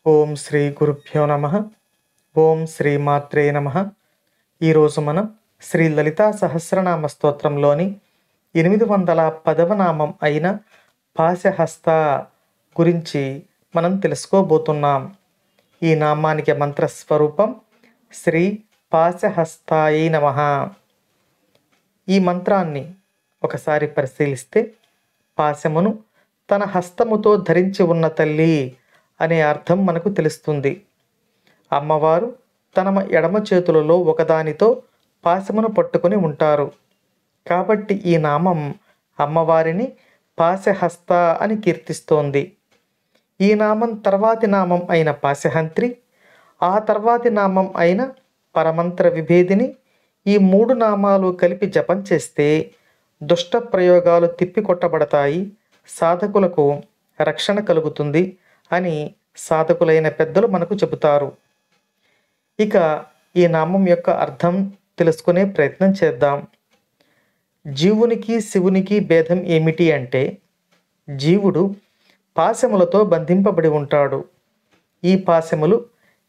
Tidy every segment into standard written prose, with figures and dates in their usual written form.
ఓం శ్రీ గురుభ్యో నమ. ఓం శ్రీ మాత్రే నమ. ఈరోజు మనం శ్రీ లలితా సహస్రనామ స్తోత్రంలోని 810వ నామం అయిన పాశహస్త గురించి మనం తెలుసుకోబోతున్నాం. ఈ నామానికి మంత్రస్వరూపం శ్రీ పాశహస్తాయై నమః. ఈ మంత్రాన్ని ఒకసారి పరిశీలిస్తే పాశమును తన హస్తముతో ధరించి ఉన్న తల్లి అనే అర్థం మనకు తెలుస్తుంది. అమ్మవారు తన ఎడమ చేతులలో ఒకదానితో పాశమును పట్టుకొని ఉంటారు. కాబట్టి ఈ నామం అమ్మవారిని పాశహస్త అని కీర్తిస్తోంది. ఈ నామం తర్వాతి నామం అయిన పాశహంత్రి, ఆ తర్వాతి నామం అయిన పరమంత్ర విభేదిని, ఈ 3 నామాలు కలిపి జపం చేస్తే దుష్ట ప్రయోగాలు తిప్పికొట్టబడతాయి, సాధకులకు రక్షణ కలుగుతుంది అని సాధకులైన పెద్దలు మనకు చెబుతారు. ఇక ఈ నామం యొక్క అర్థం తెలుసుకునే ప్రయత్నం చేద్దాం. జీవునికి శివునికి భేదం ఏమిటి అంటే, జీవుడు పాశములతో బంధింపబడి ఉంటాడు. ఈ పాశములు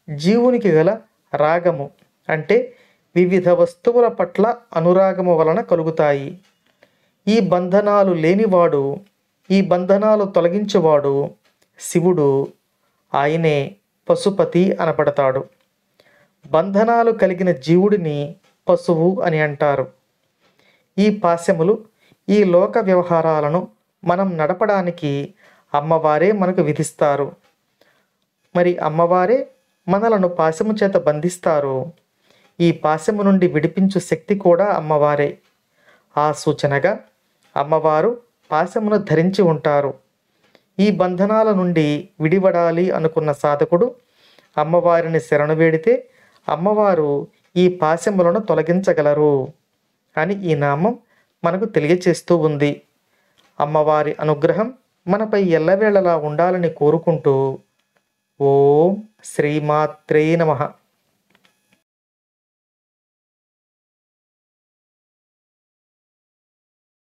జీవునికి గల రాగము అంటే వివిధ వస్తువుల పట్ల అనురాగము వలన కలుగుతాయి. ఈ బంధనాలు లేనివాడు, ఈ బంధనాలు తొలగించేవాడు శివుడు. ఆయనే పశుపతి అనబడతాడు. బంధనాలు కలిగిన జీవుడిని పశువు అని అంటారు. ఈ పాశములు, ఈ లోక వ్యవహారాలను మనం నడపడానికి అమ్మవారే మనకు విధిస్తారు. మరి అమ్మవారే మనలను పాశము చేత బంధిస్తారు. ఈ పాశము నుండి విడిపించు శక్తి కూడా అమ్మవారే. ఆ సూచనగా అమ్మవారు పాశమును ధరించి ఉంటారు. ఈ బంధనాల నుండి విడివడాలి అనుకున్న సాధకుడు అమ్మవారిని శరణు వేడితే అమ్మవారు ఈ పాశములను తొలగించగలరు అని ఈ నామం మనకు తెలియచేస్తూ ఉంది. అమ్మవారి అనుగ్రహం మనపై ఎల్లవేళలా ఉండాలని కోరుకుంటూ ఓం శ్రీమాత్రే నమః.